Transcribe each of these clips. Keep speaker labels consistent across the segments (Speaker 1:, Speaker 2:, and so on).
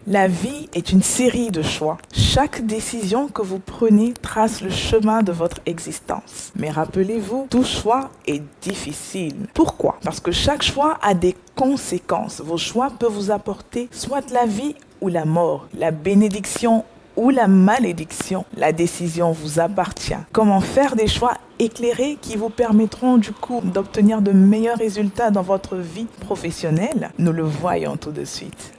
Speaker 1: La vie est une série de choix. Chaque décision que vous prenez trace le chemin de votre existence. Mais rappelez-vous, tout choix est difficile. Pourquoi? Parce que chaque choix a des conséquences. Vos choix peuvent vous apporter soit la vie ou la mort, la bénédiction ou la malédiction. La décision vous appartient. Comment faire des choix éclairés qui vous permettront du coup d'obtenir de meilleurs résultats dans votre vie professionnelle? Nous le voyons tout de suite.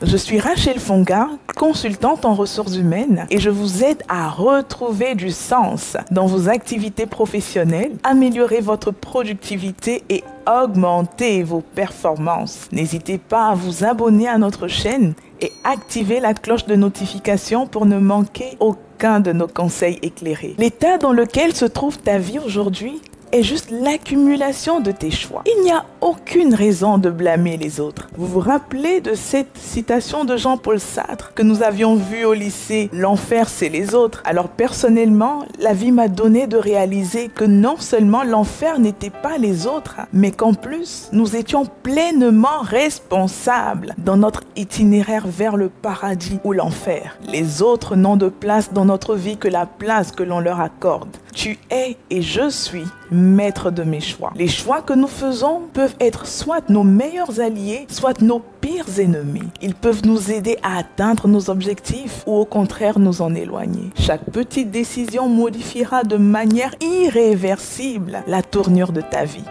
Speaker 1: Je suis Rachel Fonga, consultante en ressources humaines et je vous aide à retrouver du sens dans vos activités professionnelles, améliorer votre productivité et augmenter vos performances. N'hésitez pas à vous abonner à notre chaîne et activer la cloche de notification pour ne manquer aucun de nos conseils éclairés. L'état dans lequel se trouve ta vie aujourd'hui est juste l'accumulation de tes choix. Il n'y a aucune raison de blâmer les autres. Vous vous rappelez de cette citation de Jean-Paul Sartre que nous avions vue au lycée? L'enfer, c'est les autres. Alors personnellement, la vie m'a donné de réaliser que non seulement l'enfer n'était pas les autres, mais qu'en plus, nous étions pleinement responsables dans notre itinéraire vers le paradis ou l'enfer. Les autres n'ont de place dans notre vie que la place que l'on leur accorde. Tu es et je suis maître de mes choix. Les choix que nous faisons peuvent être soit nos meilleurs alliés, soit nos pires ennemis. Ils peuvent nous aider à atteindre nos objectifs ou au contraire nous en éloigner. Chaque petite décision modifiera de manière irréversible la tournure de ta vie.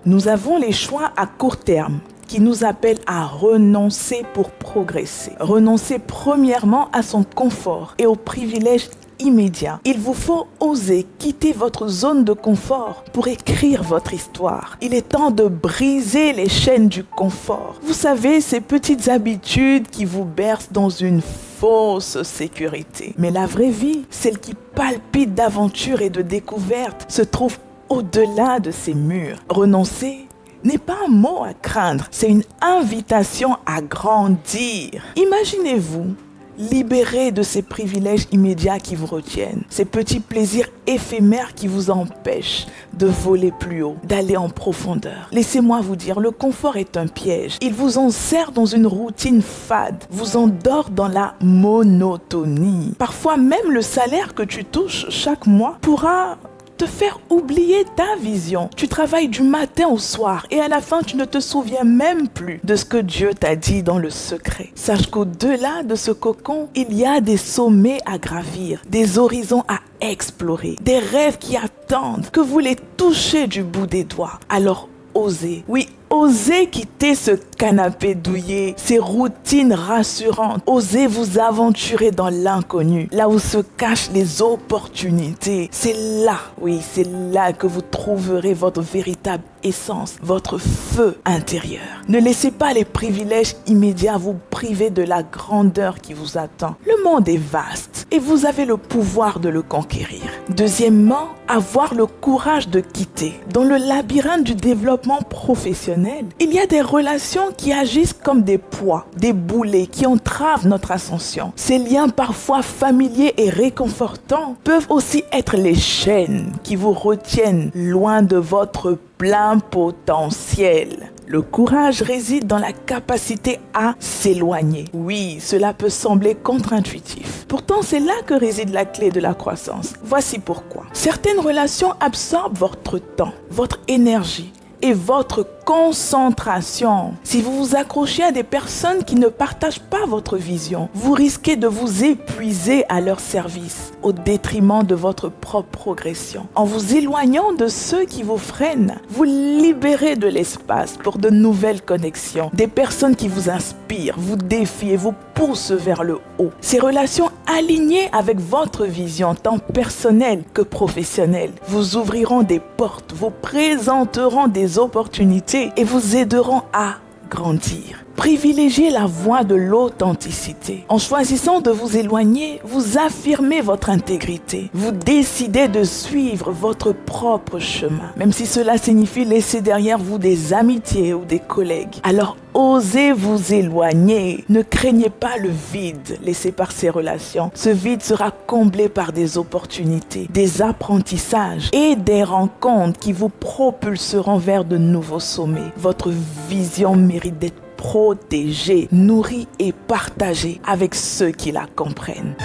Speaker 1: Nous avons les choix à court terme qui nous appellent à renoncer pour progresser. Renoncer premièrement à son confort et aux privilèges immédiat. Il vous faut oser quitter votre zone de confort pour écrire votre histoire. Il est temps de briser les chaînes du confort. Vous savez, ces petites habitudes qui vous bercent dans une fausse sécurité. Mais la vraie vie, celle qui palpite d'aventure et de découverte, se trouve au-delà de ces murs. Renoncer n'est pas un mot à craindre, c'est une invitation à grandir. Imaginez-vous libéré de ces privilèges immédiats qui vous retiennent, ces petits plaisirs éphémères qui vous empêchent de voler plus haut, d'aller en profondeur. Laissez-moi vous dire, le confort est un piège. Il vous enserre dans une routine fade, vous endort dans la monotonie. Parfois même le salaire que tu touches chaque mois pourra te faire oublier ta vision. Tu travailles du matin au soir et à la fin, tu ne te souviens même plus de ce que Dieu t'a dit dans le secret. Sache qu'au-delà de ce cocon, il y a des sommets à gravir, des horizons à explorer, des rêves qui attendent que vous les touchez du bout des doigts. Alors, osez. Oui, osez quitter ce canapé douillet, ces routines rassurantes. Osez vous aventurer dans l'inconnu, là où se cachent les opportunités. C'est là, oui, c'est là que vous trouverez votre véritable essence, votre feu intérieur. Ne laissez pas les privilèges immédiats vous priver de la grandeur qui vous attend. Le monde est vaste et vous avez le pouvoir de le conquérir. Deuxièmement, avoir le courage de quitter. Dans le labyrinthe du développement professionnel, il y a des relations qui agissent comme des poids, des boulets qui entravent notre ascension. Ces liens parfois familiers et réconfortants peuvent aussi être les chaînes qui vous retiennent loin de votre plein potentiel. Le courage réside dans la capacité à s'éloigner. Oui, cela peut sembler contre-intuitif. Pourtant, c'est là que réside la clé de la croissance. Voici pourquoi. Certaines relations absorbent votre temps, votre énergie et votre concentration. Si vous vous accrochez à des personnes qui ne partagent pas votre vision, vous risquez de vous épuiser à leur service au détriment de votre propre progression. En vous éloignant de ceux qui vous freinent, vous libérez de l'espace pour de nouvelles connexions, des personnes qui vous inspirent, vous défient et vous poussent vers le haut. Ces relations alignées avec votre vision tant personnelle que professionnelle vous ouvriront des portes, vous présenteront des opportunités et vous aideront à grandir. Privilégiez la voie de l'authenticité. En choisissant de vous éloigner, vous affirmez votre intégrité. Vous décidez de suivre votre propre chemin, même si cela signifie laisser derrière vous des amitiés ou des collègues. Alors, osez vous éloigner. Ne craignez pas le vide laissé par ces relations. Ce vide sera comblé par des opportunités, des apprentissages et des rencontres qui vous propulseront vers de nouveaux sommets. Votre vision mérite d'être protégée, nourrie et partagée avec ceux qui la comprennent.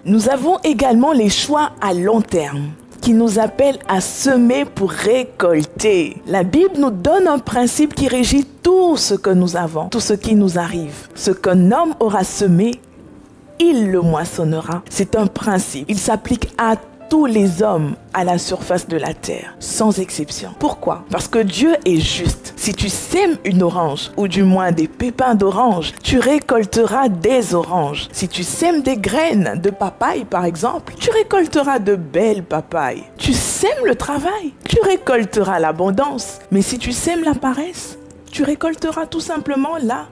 Speaker 1: Nous avons également les choix à long terme qui nous appellent à semer pour récolter. La Bible nous donne un principe qui régit tout ce que nous avons, tout ce qui nous arrive. Ce qu'un homme aura semé, il le moissonnera. C'est un principe. Il s'applique à tous les hommes à la surface de la terre, sans exception. Pourquoi? Parce que Dieu est juste. Si tu sèmes une orange, ou du moins des pépins d'orange, tu récolteras des oranges. Si tu sèmes des graines de papaye, par exemple, tu récolteras de belles papayes. Tu sèmes le travail, tu récolteras l'abondance. Mais si tu sèmes la paresse, tu récolteras tout simplement la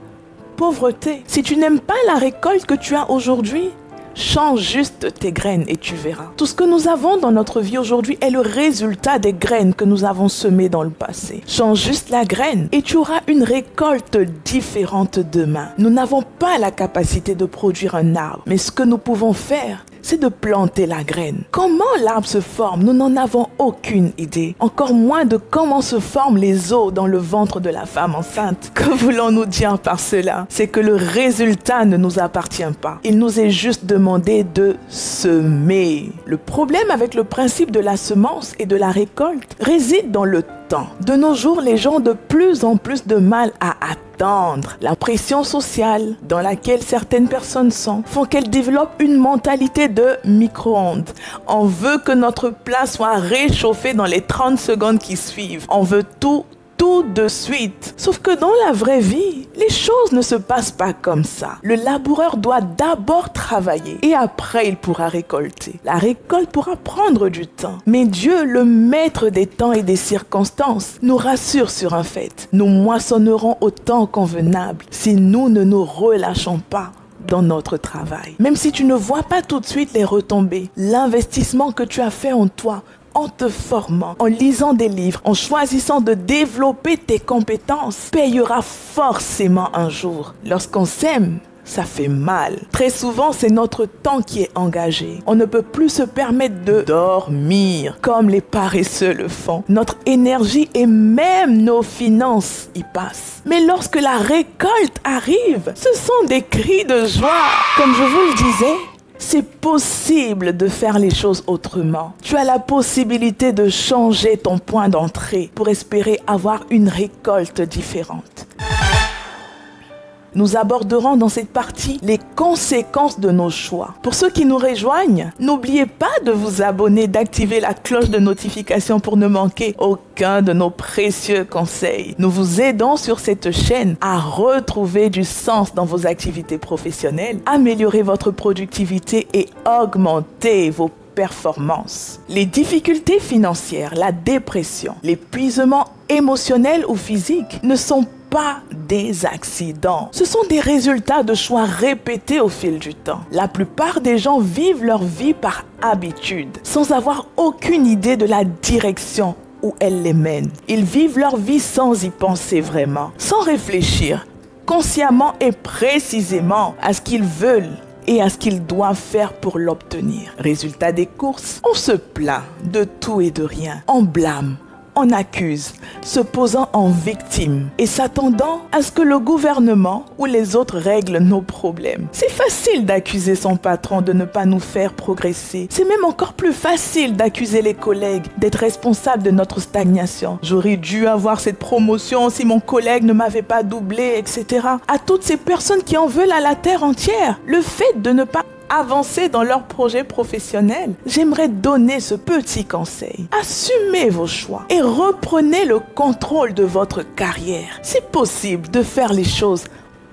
Speaker 1: pauvreté. Si tu n'aimes pas la récolte que tu as aujourd'hui, change juste tes graines et tu verras. Tout ce que nous avons dans notre vie aujourd'hui est le résultat des graines que nous avons semées dans le passé. Change juste la graine et tu auras une récolte différente demain. Nous n'avons pas la capacité de produire un arbre, mais ce que nous pouvons faire, c'est de planter la graine. Comment l'arbre se forme, nous n'en avons aucune idée. Encore moins de comment se forment les os dans le ventre de la femme enceinte. Que voulons-nous dire par cela? C'est que le résultat ne nous appartient pas. Il nous est juste demandé de semer. Le problème avec le principe de la semence et de la récolte réside dans le temps. De nos jours, les gens ont de plus en plus de mal à attendre. La pression sociale dans laquelle certaines personnes sont font qu'elles développent une mentalité de micro-ondes. On veut que notre plat soit réchauffé dans les 30 secondes qui suivent. On veut tout de suite. Sauf que dans la vraie vie, les choses ne se passent pas comme ça. Le laboureur doit d'abord travailler et après il pourra récolter. La récolte pourra prendre du temps. Mais Dieu, le maître des temps et des circonstances, nous rassure sur un fait. Nous moissonnerons au temps convenable si nous ne nous relâchons pas dans notre travail. Même si tu ne vois pas tout de suite les retombées, l'investissement que tu as fait en toi, en te formant, en lisant des livres, en choisissant de développer tes compétences, payera forcément un jour. Lorsqu'on s'aime, ça fait mal. Très souvent, c'est notre temps qui est engagé. On ne peut plus se permettre de dormir comme les paresseux le font. Notre énergie et même nos finances y passent. Mais lorsque la récolte arrive, ce sont des cris de joie. Comme je vous le disais, c'est possible de faire les choses autrement. Tu as la possibilité de changer ton point d'entrée pour espérer avoir une récolte différente. Nous aborderons dans cette partie les conséquences de nos choix. Pour ceux qui nous rejoignent, n'oubliez pas de vous abonner, d'activer la cloche de notification pour ne manquer aucun de nos précieux conseils. Nous vous aidons sur cette chaîne à retrouver du sens dans vos activités professionnelles, améliorer votre productivité et augmenter vos performances. Les difficultés financières, la dépression, l'épuisement émotionnel ou physique ne sont pas des accidents. Ce sont des résultats de choix répétés au fil du temps. La plupart des gens vivent leur vie par habitude, sans avoir aucune idée de la direction où elle les mène. Ils vivent leur vie sans y penser vraiment, sans réfléchir consciemment et précisément à ce qu'ils veulent et à ce qu'ils doivent faire pour l'obtenir. Résultat des courses, on se plaint de tout et de rien. On blâme, on accuse, se posant en victime et s'attendant à ce que le gouvernement ou les autres règlent nos problèmes. C'est facile d'accuser son patron de ne pas nous faire progresser. C'est même encore plus facile d'accuser les collègues d'être responsables de notre stagnation. J'aurais dû avoir cette promotion si mon collègue ne m'avait pas doublé, etc. À toutes ces personnes qui en veulent à la terre entière, le fait de ne pas avancer dans leur projet professionnel, j'aimerais donner ce petit conseil. Assumez vos choix et reprenez le contrôle de votre carrière. C'est possible de faire les choses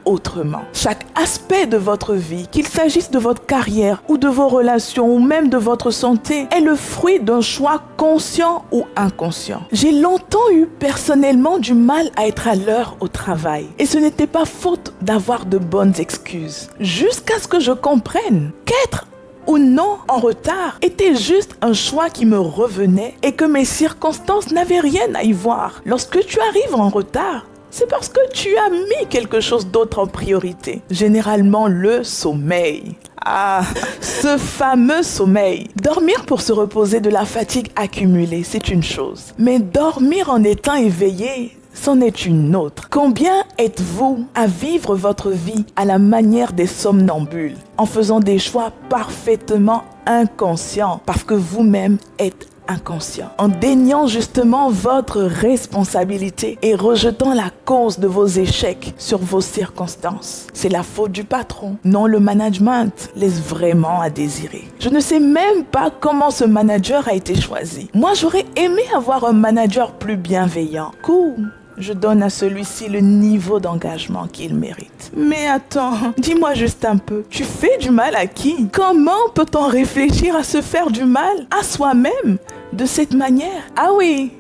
Speaker 1: autrement. Chaque aspect de votre vie, qu'il s'agisse de votre carrière ou de vos relations ou même de votre santé, est le fruit d'un choix conscient ou inconscient. J'ai longtemps eu personnellement du mal à être à l'heure au travail et ce n'était pas faute d'avoir de bonnes excuses. Jusqu'à ce que je comprenne qu'être ou non en retard était juste un choix qui me revenait et que mes circonstances n'avaient rien à y voir. Lorsque tu arrives en retard, c'est parce que tu as mis quelque chose d'autre en priorité. Généralement le sommeil. Ah, ce fameux sommeil. Dormir pour se reposer de la fatigue accumulée, c'est une chose. Mais dormir en étant éveillé, c'en est une autre. Combien êtes-vous à vivre votre vie à la manière des somnambules, en faisant des choix parfaitement inconscients, parce que vous-même êtes inconscient, en déniant justement votre responsabilité et rejetant la cause de vos échecs sur vos circonstances. C'est la faute du patron. Non, le management laisse vraiment à désirer. Je ne sais même pas comment ce manager a été choisi. Moi, j'aurais aimé avoir un manager plus bienveillant. Cool. Je donne à celui-ci le niveau d'engagement qu'il mérite. Mais attends, dis-moi juste un peu, tu fais du mal à qui? Comment peut-on réfléchir à se faire du mal à soi-même de cette manière? Ah oui,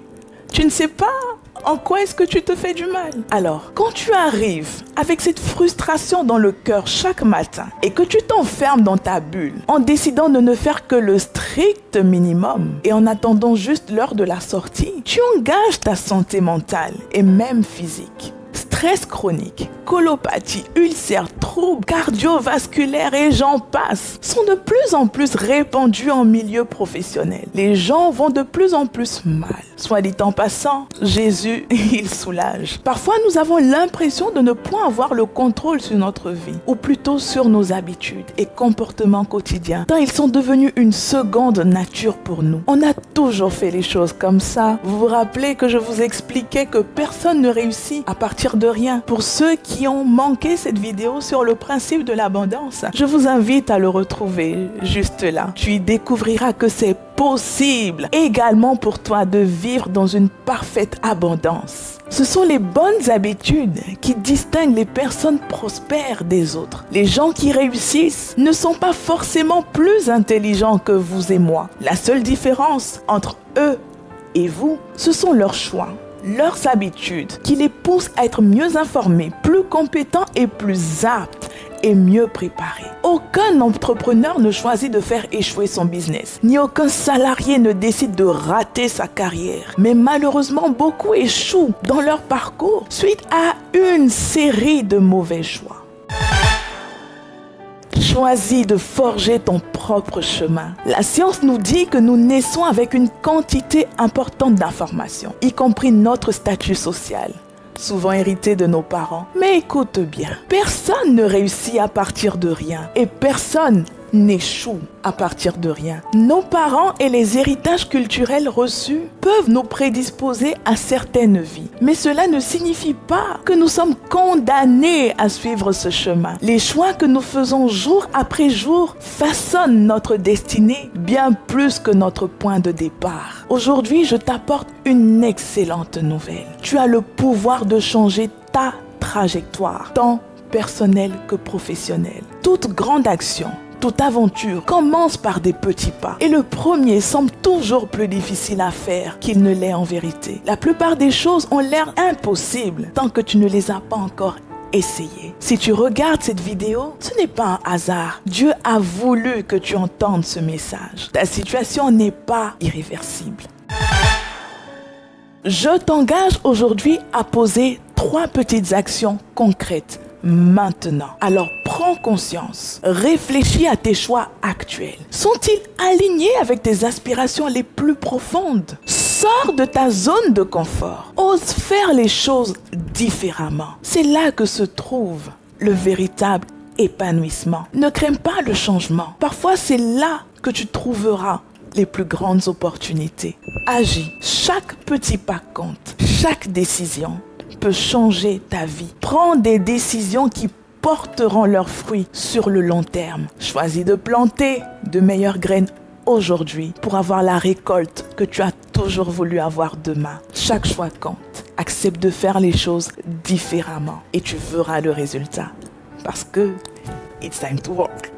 Speaker 1: tu ne sais pas en quoi est-ce que tu te fais du mal? Alors, quand tu arrives avec cette frustration dans le cœur chaque matin et que tu t'enfermes dans ta bulle en décidant de ne faire que le strict minimum et en attendant juste l'heure de la sortie, tu engages ta santé mentale et même physique. Stress chronique, colopathie, ulcères, troubles cardiovasculaires et j'en passe sont de plus en plus répandus en milieu professionnel. Les gens vont de plus en plus mal. Soit dit en passant, Jésus, il soulage. Parfois, nous avons l'impression de ne point avoir le contrôle sur notre vie, ou plutôt sur nos habitudes et comportements quotidiens, tant ils sont devenus une seconde nature pour nous. On a toujours fait les choses comme ça. Vous vous rappelez que je vous expliquais que personne ne réussit à partir de rien. Pour ceux qui ont manqué cette vidéo sur le principe de l'abondance, je vous invite à le retrouver juste là. Tu y découvriras que c'est possible également pour toi de vivre dans une parfaite abondance. Ce sont les bonnes habitudes qui distinguent les personnes prospères des autres. Les gens qui réussissent ne sont pas forcément plus intelligents que vous et moi. La seule différence entre eux et vous, ce sont leurs choix, leurs habitudes qui les poussent à être mieux informés, plus compétents et plus aptes et mieux préparés. Aucun entrepreneur ne choisit de faire échouer son business, ni aucun salarié ne décide de rater sa carrière. Mais malheureusement, beaucoup échouent dans leur parcours suite à une série de mauvais choix. Choisis de forger ton propre chemin. La science nous dit que nous naissons avec une quantité importante d'informations, y compris notre statut social, souvent hérité de nos parents. Mais écoute bien, personne ne réussit à partir de rien et personne n'échoue à partir de rien. Nos parents et les héritages culturels reçus peuvent nous prédisposer à certaines vies. Mais cela ne signifie pas que nous sommes condamnés à suivre ce chemin. Les choix que nous faisons jour après jour façonnent notre destinée bien plus que notre point de départ. Aujourd'hui, je t'apporte une excellente nouvelle. Tu as le pouvoir de changer ta trajectoire, tant personnelle que professionnelle. Toute grande action, toute aventure commence par des petits pas. Et le premier semble toujours plus difficile à faire qu'il ne l'est en vérité. La plupart des choses ont l'air impossibles tant que tu ne les as pas encore essayées. Si tu regardes cette vidéo, ce n'est pas un hasard. Dieu a voulu que tu entendes ce message. Ta situation n'est pas irréversible. Je t'engage aujourd'hui à poser 3 petites actions concrètes maintenant. Alors prends conscience, réfléchis à tes choix actuels. Sont-ils alignés avec tes aspirations les plus profondes? Sors de ta zone de confort. Ose faire les choses différemment. C'est là que se trouve le véritable épanouissement. Ne crains pas le changement. Parfois, c'est là que tu trouveras les plus grandes opportunités. Agis. Chaque petit pas compte. Chaque décision peut changer ta vie. Prends des décisions qui porteront leurs fruits sur le long terme. Choisis de planter de meilleures graines aujourd'hui pour avoir la récolte que tu as toujours voulu avoir demain. Chaque choix compte. Accepte de faire les choses différemment et tu verras le résultat. Parce que it's time to work.